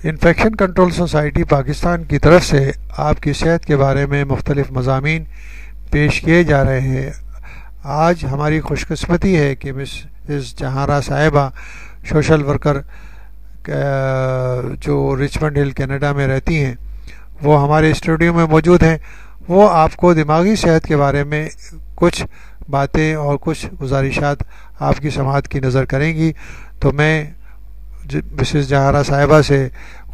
Infection control society Pakistan کی طرف سے آپ کی صحت کے بارے میں مختلف مضامین پیش کیے جا رہے ہیں۔ آج ہماری خوش قسمتی ہے کہ مسز جہاں صاحبہ سوشل ورکر جو رچمنڈ ہل کینیڈا میں رہتی ہیں، وہ ہمارے اسٹوڈیو میں موجود ہیں۔ وہ آپ کو دماغی صحت کے بارے میں کچھ باتیں اور کچھ گزارشات آپ کی سماعت کی نظر کریں گی، تو میں مسز جہاں صاحبہ سے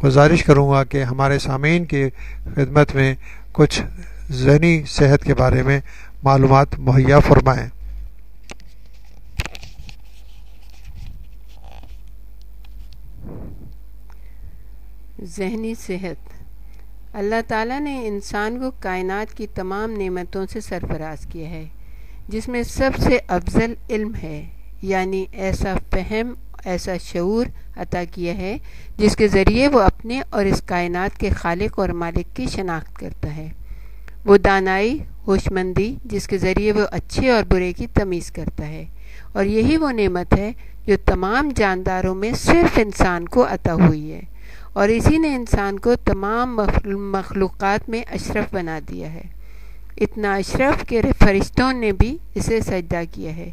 گزارش کروں گا کہ ہمارے سامعین کی خدمت میں کچھ ذہنی صحت کے بارے میں معلومات مہیا فرمائیں۔ ذہنی صحت۔ اللہ تعالیٰ نے انسان کو کائنات کی تمام نعمتوں سے سرفراز کیا ہے، جس میں سب سے افضل علم ہے، یعنی ایسا فہم، ایسا شعور عطا کیا ہے جس کے ذریعے وہ اپنے اور اس کائنات کے خالق اور مالک کی شناخت کرتا ہے۔ وہ دانائی، ہوشمندی، جس کے ذریعے وہ اچھے اور برے کی تمیز کرتا ہے، اور یہی وہ نعمت ہے جو تمام جانداروں میں صرف انسان کو عطا ہوئی ہے، اور اسی نے انسان کو تمام مخلوقات میں اشرف بنا دیا ہے، اتنا اشرف کہ فرشتوں نے بھی اسے سجدہ کیا ہے۔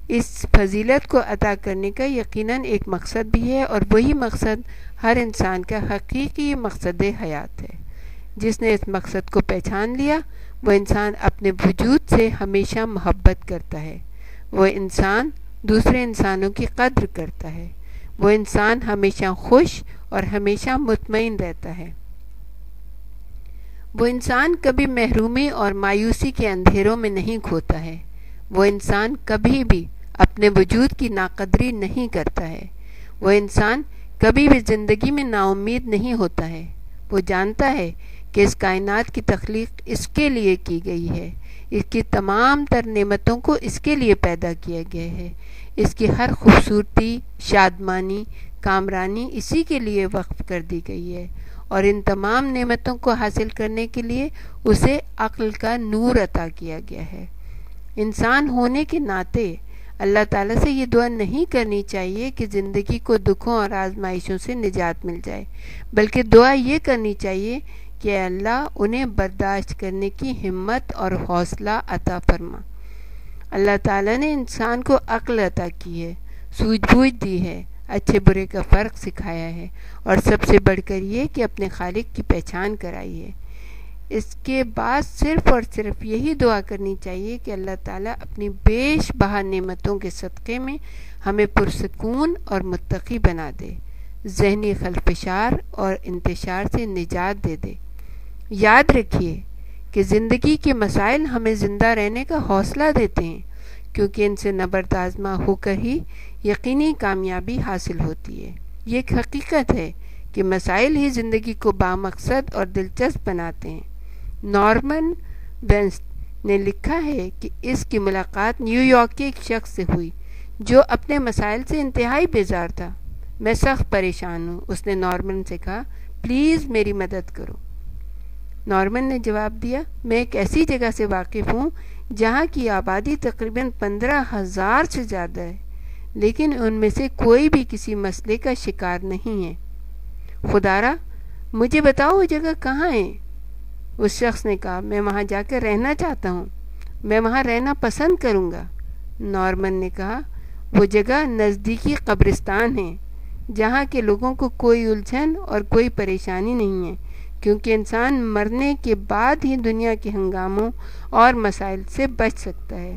اس فضیلت کو عطا کرنے کا یقیناً ایک مقصد بھی ہے، اور وہی مقصد ہر انسان کا حقیقی مقصد حیات ہے۔ جس نے اس مقصد کو پہچان لیا، وہ انسان اپنے وجود سے ہمیشہ محبت کرتا ہے، وہ انسان دوسرے انسانوں کی قدر کرتا ہے، وہ انسان ہمیشہ خوش اور ہمیشہ مطمئن رہتا ہے، وہ انسان کبھی محرومی اور مایوسی کے اندھیروں میں نہیں کھوتا ہے، وہ انسان کبھی بھی اپنے وجود کی ناقدری نہیں کرتا ہے، وہ انسان کبھی بھی زندگی میں نا امید نہیں ہوتا ہے، وہ جانتا ہے کہ اس کائنات کی تخلیق اس کے لیے کی گئی ہے، اس کی تمام تر نعمتوں کو اس کے لیے پیدا کیا گیا ہے، اس کی ہر خوبصورتی، شادمانی، کامرانی اسی کے لیے وقف کر دی گئی ہے، اور ان تمام نعمتوں کو حاصل کرنے کے لیے اسے عقل کا نور عطا کیا گیا ہے۔ انسان ہونے کے ناطے اللہ تعالیٰ سے یہ دعا نہیں کرنی چاہیے کہ زندگی کو دکھوں اور آزمائشوں سے نجات مل جائے، بلکہ دعا یہ کرنی چاہیے کہ اللہ انہیں برداشت کرنے کی ہمت اور حوصلہ عطا فرما۔ اللہ تعالیٰ نے انسان کو عقل عطا کی ہے، سوجھ بوجھ دی ہے، اچھے برے کا فرق سکھایا ہے، اور سب سے بڑھ کر یہ کہ اپنے خالق کی پہچان کرائی ہے۔ اس کے بعد صرف اور صرف یہی دعا کرنی چاہیے کہ اللہ تعالیٰ اپنی بیش بہا نعمتوں کے صدقے میں ہمیں پرسکون اور متقی بنا دے، ذہنی خلفشار اور انتشار سے نجات دے دے۔ یاد رکھیے کہ زندگی کے مسائل ہمیں زندہ رہنے کا حوصلہ دیتے ہیں، کیونکہ ان سے نبرد آزما ہو کر ہی یقینی کامیابی حاصل ہوتی ہے۔ یہ ایک حقیقت ہے کہ مسائل ہی زندگی کو بامقصد اور دلچسپ بناتے ہیں۔ نارمن وینسٹ نے لکھا ہے کہ اس کی ملاقات نیو یارک کے ایک شخص سے ہوئی جو اپنے مسائل سے انتہائی بیزار تھا۔ میں سخت پریشان ہوں، اس نے نارمن سے کہا، پلیز میری مدد کرو۔ نارمن نے جواب دیا، میں ایک ایسی جگہ سے واقف ہوں جہاں کی آبادی تقریباً 15,000 سے زیادہ ہے، لیکن ان میں سے کوئی بھی کسی مسئلے کا شکار نہیں ہے۔ خدارا مجھے بتاؤ وہ جگہ کہاں ہے؟ اس شخص نے کہا، میں وہاں جا کر رہنا چاہتا ہوں، میں وہاں رہنا پسند کروں گا۔ نارمن نے کہا، وہ جگہ نزدیکی قبرستان ہے جہاں کے لوگوں کو کوئی الجھن اور کوئی پریشانی نہیں ہے، کیونکہ انسان مرنے کے بعد ہی دنیا کے ہنگاموں اور مسائل سے بچ سکتا ہے۔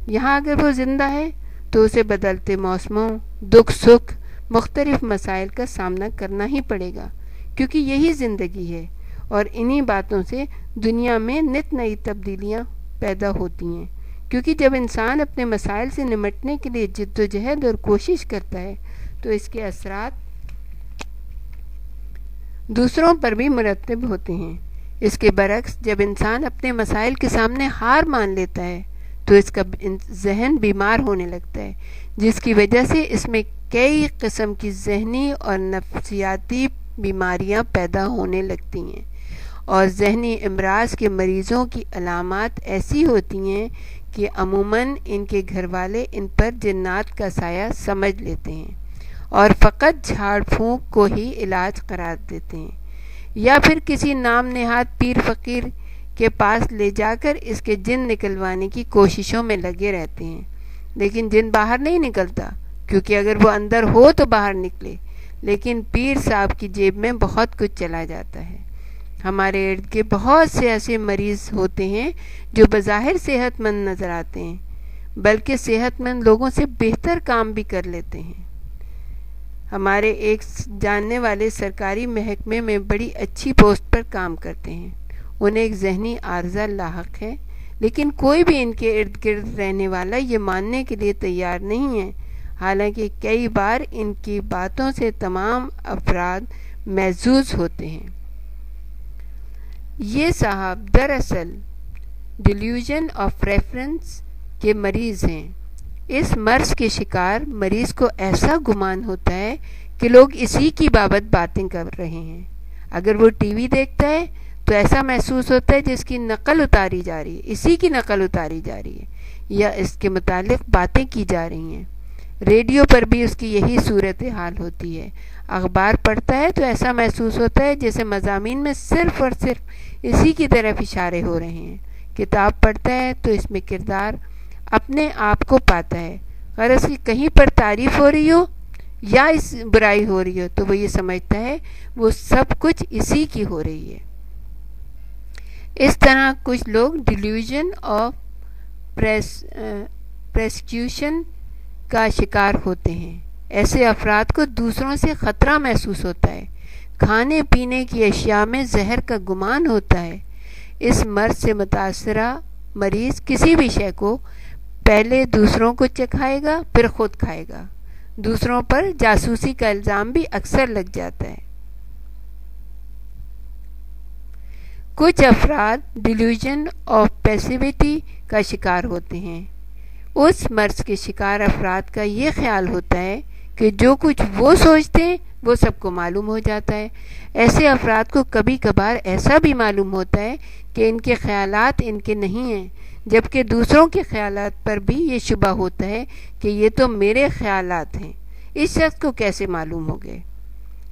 یہاں اگر وہ زندہ ہے تو اسے بدلتے موسموں، دکھ سکھ، مختلف مسائل کا سامنا کرنا ہی پڑے گا، کیونکہ یہی زندگی ہے، اور انہی باتوں سے دنیا میں نت نئی تبدیلیاں پیدا ہوتی ہیں، کیونکہ جب انسان اپنے مسائل سے نمٹنے کے لیے جد و جہد اور کوشش کرتا ہے تو اس کے اثرات دوسروں پر بھی مرتب ہوتے ہیں۔ اس کے برعکس جب انسان اپنے مسائل کے سامنے ہار مان لیتا ہے تو اس کا ذہن بیمار ہونے لگتا ہے، جس کی وجہ سے اس میں کئی قسم کی ذہنی اور نفسیاتی بیماریاں پیدا ہونے لگتی ہیں، اور ذہنی امراض کے مریضوں کی علامات ایسی ہوتی ہیں کہ عموماً ان کے گھر والے ان پر جنات کا سایہ سمجھ لیتے ہیں، اور فقط جھاڑ پھونک کو ہی علاج قرار دیتے ہیں، یا پھر کسی نام نہاد پیر فقیر کے پاس لے جا کر اس کے جن نکلوانے کی کوششوں میں لگے رہتے ہیں، لیکن جن باہر نہیں نکلتا، کیونکہ اگر وہ اندر ہو تو باہر نکلے، لیکن پیر صاحب کی جیب میں بہت کچھ چلا جاتا ہے۔ ہمارے ارد کے بہت سے ایسے مریض ہوتے ہیں جو بظاہر صحت مند نظر آتے ہیں، بلکہ صحت مند لوگوں سے بہتر کام بھی کر لیتے ہیں۔ ہمارے ایک جاننے والے سرکاری محکمے میں بڑی اچھی پوسٹ پر کام کرتے ہیں، انہیں ایک ذہنی عارضہ لاحق ہے، لیکن کوئی بھی ان کے ارد گرد رہنے والا یہ ماننے کے لیے تیار نہیں ہے، حالانکہ کئی بار ان کی باتوں سے تمام افراد محظوظ ہوتے ہیں۔ یہ صاحب دراصل ڈیلیوژن آف ریفرنس کے مریض ہیں۔ اس مرض کے شکار مریض کو ایسا گمان ہوتا ہے کہ لوگ اسی کی بابت باتیں کر رہے ہیں۔ اگر وہ ٹی وی دیکھتا ہے تو ایسا محسوس ہوتا ہے جس کی نقل اتاری جا رہی ہے، اسی کی نقل اتاری جا رہی ہے یا اس کے متعلق باتیں کی جا رہی ہیں۔ ریڈیو پر بھی اس کی یہی صورتحال ہوتی ہے۔ اخبار پڑھتا ہے تو ایسا محسوس ہوتا ہے جیسے مضامین میں صرف اور صرف اسی کی طرف اشارے ہو رہے ہیں۔ کتاب پڑھتا ہے تو اس میں کردار اپنے آپ کو پاتا ہے، غرض کہ کہیں پر تعریف ہو رہی ہو یا اس برائی ہو رہی ہو تو وہ یہ سمجھتا ہے وہ سب کچھ اسی کی ہو رہی ہے۔ اس طرح کچھ لوگ ڈیلیوژن آف پرسیکیوشن کا شکار ہوتے ہیں۔ ایسے افراد کو دوسروں سے خطرہ محسوس ہوتا ہے، کھانے پینے کی اشیاء میں زہر کا گمان ہوتا ہے۔ اس مرض سے متاثرہ مریض کسی بھی شے کو پہلے دوسروں کو چکھائے گا پھر خود کھائے گا۔ دوسروں پر جاسوسی کا الزام بھی اکثر لگ جاتا ہے۔ کچھ افراد ڈیلیوژن آف پیسیوٹی کا شکار ہوتے ہیں۔ اس مرض کے شکار افراد کا یہ خیال ہوتا ہے کہ جو کچھ وہ سوچتے ہیں وہ سب کو معلوم ہو جاتا ہے۔ ایسے افراد کو کبھی کبھار ایسا بھی معلوم ہوتا ہے کہ ان کے خیالات ان کے نہیں ہیں، جبکہ دوسروں کے خیالات پر بھی یہ شبہ ہوتا ہے کہ یہ تو میرے خیالات ہیں، اس شخص کو کیسے معلوم ہو گئے۔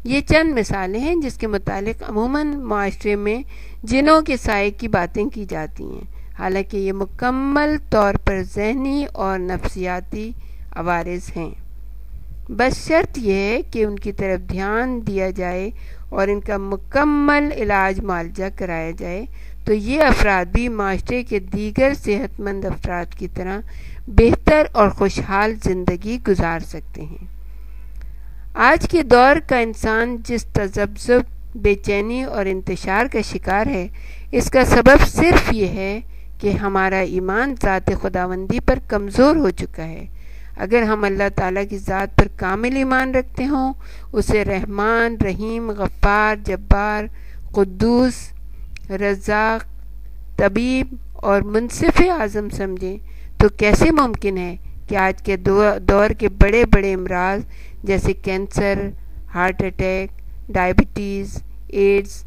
یہ چند مثالیں ہیں جس کے متعلق عموماً معاشرے میں جنوں کے سائے کی باتیں کی جاتی ہیں، حالانکہ یہ مکمل طور پر ذہنی اور نفسیاتی عوارض ہیں۔ بس شرط یہ ہے کہ ان کی طرف دھیان دیا جائے اور ان کا مکمل علاج معالجہ کرایا جائے تو یہ افراد بھی معاشرے کے دیگر صحت مند افراد کی طرح بہتر اور خوشحال زندگی گزار سکتے ہیں۔ آج کے دور کا انسان جس تذبذب، بے چینی اور انتشار کا شکار ہے، اس کا سبب صرف یہ ہے کہ ہمارا ایمان ذات خداوندی پر کمزور ہو چکا ہے۔ اگر ہم اللہ تعالیٰ کی ذات پر کامل ایمان رکھتے ہوں، اسے رحمان، رحیم، غفار، جبار، قدوس، رزاق، طبیب اور منصف اعظم سمجھیں تو کیسے ممکن ہے کہ آج کے دور کے بڑے بڑے امراض جیسے cancer, heart attack, diabetes, AIDS,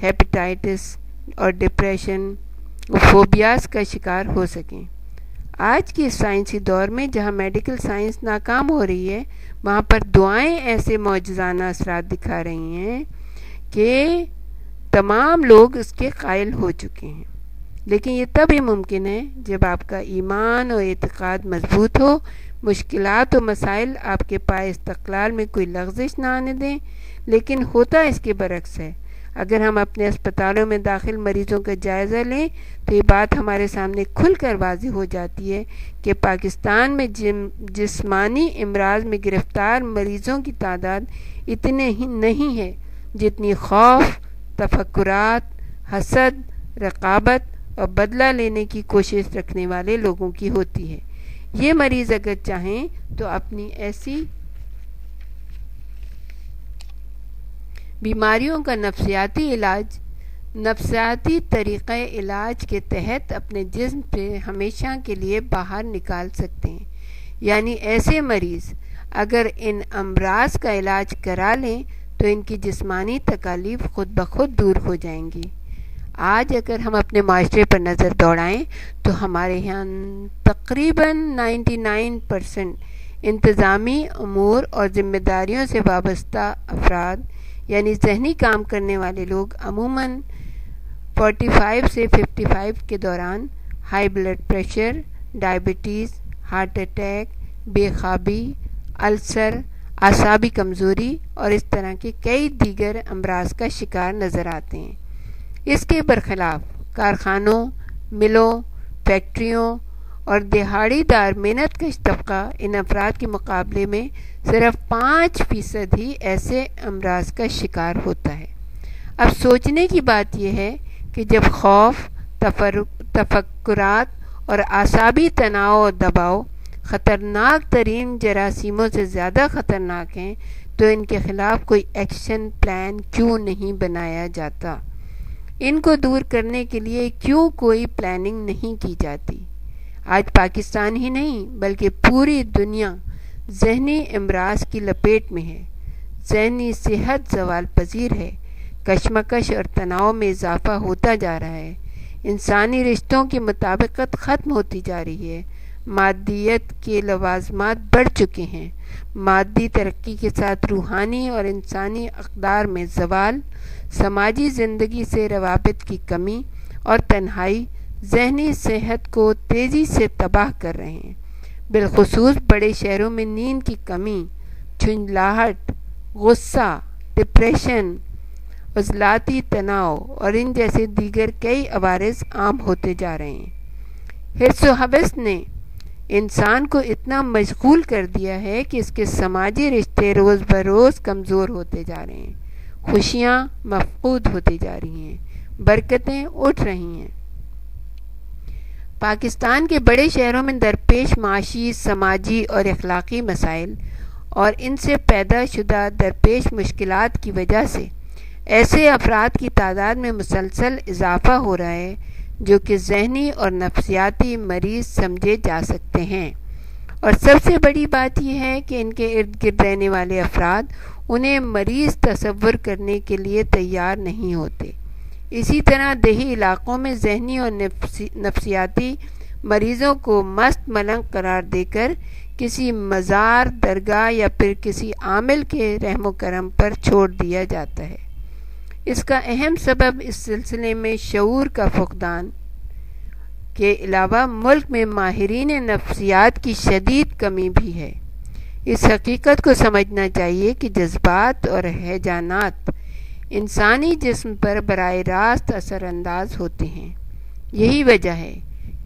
hepatitis اور ڈپریشن، فوبیاز کا شکار ہو سکیں۔ آج کے سائنسی دور میں جہاں میڈیکل سائنس ناکام ہو رہی ہے، وہاں پر دعائیں ایسے معجزانہ اثرات دکھا رہی ہیں کہ تمام لوگ اس کے قائل ہو چکے ہیں۔ لیکن یہ تب ہی ممکن ہے جب آپ کا ایمان اور اعتقاد مضبوط ہو، مشکلات و مسائل آپ کے پائے استقلال میں کوئی لغزش نہ آنے دیں۔ لیکن ہوتا اس کے برعکس ہے۔ اگر ہم اپنے اسپتالوں میں داخل مریضوں کا جائزہ لیں تو یہ بات ہمارے سامنے کھل کر واضح ہو جاتی ہے کہ پاکستان میں جسمانی امراض میں گرفتار مریضوں کی تعداد اتنے ہی نہیں ہے جتنی خوف، تفکرات، حسد، رقابت اور بدلہ لینے کی کوشش رکھنے والے لوگوں کی ہوتی ہے۔ یہ مریض اگر چاہیں تو اپنی ایسی بیماریوں کا نفسیاتی طریقہ علاج کے تحت اپنے جسم سے ہمیشہ کے لیے باہر نکال سکتے ہیں۔ یعنی ایسے مریض اگر ان امراض کا علاج کرا لیں تو ان کی جسمانی تکالیف خود بخود دور ہو جائیں گی۔ آج اگر ہم اپنے معاشرے پر نظر دوڑائیں تو ہمارے یہاں تقریباً 99% انتظامی امور اور ذمہ داریوں سے وابستہ افراد یعنی ذہنی کام کرنے والے لوگ عموماً 45 سے 55 کے دوران high blood pressure, diabetes, heart attack, بے خوابی، السر، اعصابی کمزوری اور اس طرح کے کئی دیگر امراض کا شکار نظر آتے ہیں۔ اس کے برخلاف کارخانوں، ملوں، فیکٹریوں اور دہاڑی دار محنت کش طبقہ ان افراد کے مقابلے میں صرف 5% ہی ایسے امراض کا شکار ہوتا ہے۔ اب سوچنے کی بات یہ ہے کہ جب خوف، تفکرات اور اعصابی تناؤ و دباؤ خطرناک ترین جراثیموں سے زیادہ خطرناک ہیں تو ان کے خلاف کوئی ایکشن پلان کیوں نہیں بنایا جاتا؟ ان کو دور کرنے کے لیے کیوں کوئی پلاننگ نہیں کی جاتی؟ آج پاکستان ہی نہیں بلکہ پوری دنیا ذہنی امراض کی لپیٹ میں ہے۔ ذہنی صحت زوال پذیر ہے، کشمکش اور تناؤ میں اضافہ ہوتا جا رہا ہے، انسانی رشتوں کی مطابقت ختم ہوتی جا رہی ہے، مادیت کے لوازمات بڑھ چکے ہیں، مادی ترقی کے ساتھ روحانی اور انسانی اقدار میں زوال، سماجی زندگی سے روابط کی کمی اور تنہائی ذہنی صحت کو تیزی سے تباہ کر رہے ہیں۔ بالخصوص بڑے شہروں میں نیند کی کمی، جھنجھلاہٹ، غصہ، ڈپریشن، عضلاتی تناؤ اور ان جیسے دیگر کئی عوارض عام ہوتے جا رہے ہیں۔ حرص و حوث نے انسان کو اتنا مشغول کر دیا ہے کہ اس کے سماجی رشتے روز بروز کمزور ہوتے جا رہے ہیں، خوشیاں مفقود ہوتی جا رہی ہیں، برکتیں اٹھ رہی ہیں۔ پاکستان کے بڑے شہروں میں درپیش معاشی، سماجی اور اخلاقی مسائل اور ان سے پیدا شدہ درپیش مشکلات کی وجہ سے ایسے افراد کی تعداد میں مسلسل اضافہ ہو رہا ہے جو کہ ذہنی اور نفسیاتی مریض سمجھے جا سکتے ہیں، اور سب سے بڑی بات یہ ہے کہ ان کے ارد گرد رہنے والے افراد انہیں مریض تصور کرنے کے لیے تیار نہیں ہوتے۔ اسی طرح دیہی علاقوں میں ذہنی اور نفسیاتی مریضوں کو مست ملنگ قرار دے کر کسی مزار، درگاہ یا پھر کسی عامل کے رحم و کرم پر چھوڑ دیا جاتا ہے۔ اس کا اہم سبب اس سلسلے میں شعور کا فقدان کے علاوہ ملک میں ماہرین نفسیات کی شدید کمی بھی ہے۔ اس حقیقت کو سمجھنا چاہیے کہ جذبات اور ہیجانات انسانی جسم پر براہ راست اثر انداز ہوتے ہیں۔ یہی وجہ ہے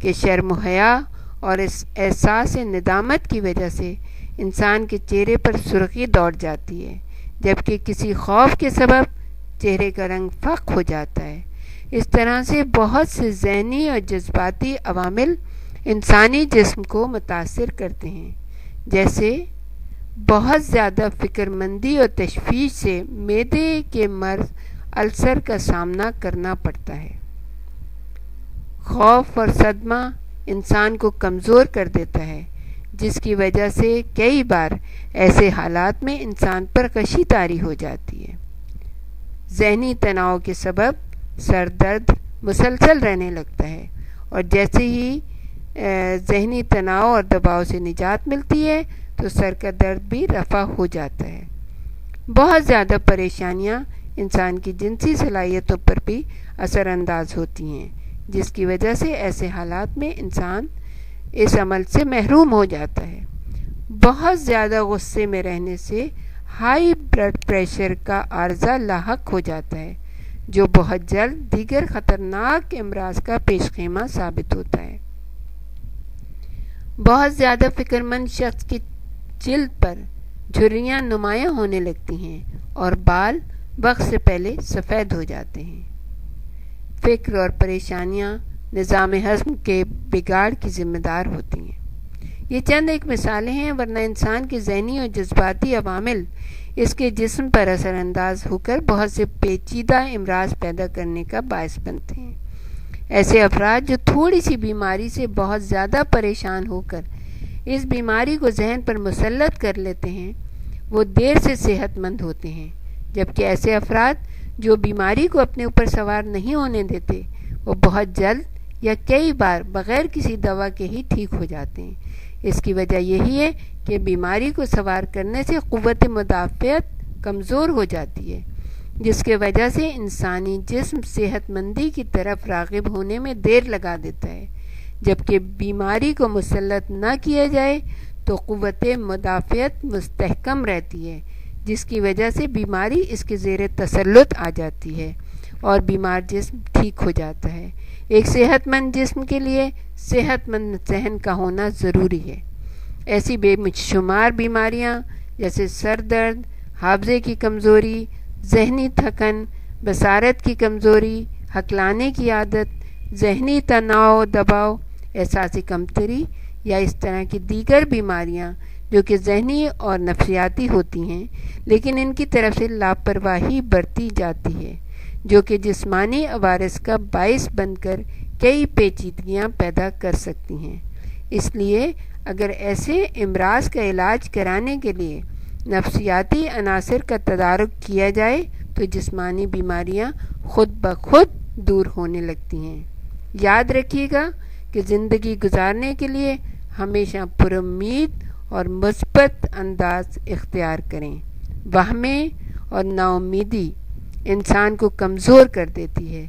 کہ شرم و حیا اور اس احساس ندامت کی وجہ سے انسان کے چہرے پر سرخی دوڑ جاتی ہے، جبکہ کسی خوف کے سبب چہرے کا رنگ فاق ہو جاتا ہے۔ اس طرح سے بہت سے ذہنی اور جذباتی عوامل انسانی جسم کو متاثر کرتے ہیں، جیسے بہت زیادہ فکر مندی اور تشویش سے معدے کے مرض السر کا سامنا کرنا پڑتا ہے۔ خوف اور صدمہ انسان کو کمزور کر دیتا ہے، جس کی وجہ سے کئی بار ایسے حالات میں انسان پر کشی طاری ہو جاتی ہے۔ ذہنی تناؤ کے سبب سر درد مسلسل رہنے لگتا ہے، اور جیسے ہی ذہنی تناؤ اور دباؤ سے نجات ملتی ہے تو سر کا درد بھی رفع ہو جاتا ہے۔ بہت زیادہ پریشانیاں انسان کی جنسی صلاحیتوں پر بھی اثر انداز ہوتی ہیں، جس کی وجہ سے ایسے حالات میں انسان اس عمل سے محروم ہو جاتا ہے۔ بہت زیادہ غصے میں رہنے سے ہائی بلڈ پریشر کا عارضہ لاحق ہو جاتا ہے، جو بہت جلد دیگر خطرناک امراض کا پیش خیمہ ثابت ہوتا ہے۔ بہت زیادہ فکر مند شخص کی جلد پر جھریاں نمایاں ہونے لگتی ہیں اور بال وقت سے پہلے سفید ہو جاتے ہیں۔ فکر اور پریشانیاں نظام ہضم کے بگاڑ کی ذمہ دار ہوتی ہیں۔ یہ چند ایک مثالیں ہیں، ورنہ انسان کے ذہنی اور جذباتی عوامل اس کے جسم پر اثر انداز ہو کر بہت سے پیچیدہ امراض پیدا کرنے کا باعث بنتے ہیں۔ ایسے افراد جو تھوڑی سی بیماری سے بہت زیادہ پریشان ہو کر اس بیماری کو ذہن پر مسلط کر لیتے ہیں، وہ دیر سے صحت مند ہوتے ہیں، جبکہ ایسے افراد جو بیماری کو اپنے اوپر سوار نہیں ہونے دیتے، وہ بہت جلد یا کئی بار بغیر کسی دوا کے ہی ٹھیک ہو جاتے ہیں۔ اس کی وجہ یہی ہے کہ بیماری کو سوار کرنے سے قوت مدافعت کمزور ہو جاتی ہے، جس کی وجہ سے انسانی جسم صحت مندی کی طرف راغب ہونے میں دیر لگا دیتا ہے، جبکہ بیماری کو مسلط نہ کیا جائے تو قوت مدافعت مستحکم رہتی ہے، جس کی وجہ سے بیماری اس کے زیر تسلط آ جاتی ہے اور بیمار جسم ٹھیک ہو جاتا ہے۔ ایک صحت مند جسم کے لیے صحت مند ذہن کا ہونا ضروری ہے۔ ایسی بے شمار بیماریاں جیسے سر درد، حافظے کی کمزوری، ذہنی تھکن، بصارت کی کمزوری، ہکلانے کی عادت، ذہنی تناؤ دباؤ، احساسی کمتری یا اس طرح کی دیگر بیماریاں جو کہ ذہنی اور نفسیاتی ہوتی ہیں لیکن ان کی طرف سے لاپرواہی برتی جاتی ہے، جو کہ جسمانی عوارض کا باعث بن کر کئی پیچیدگیاں پیدا کر سکتی ہیں۔ اس لیے اگر ایسے امراض کا علاج کرانے کے لیے نفسیاتی عناصر کا تدارک کیا جائے تو جسمانی بیماریاں خود بخود دور ہونے لگتی ہیں۔ یاد رکھیے گا کہ زندگی گزارنے کے لیے ہمیشہ پرامید اور مثبت انداز اختیار کریں۔ وہمیں اور نا امیدی انسان کو کمزور کر دیتی ہے،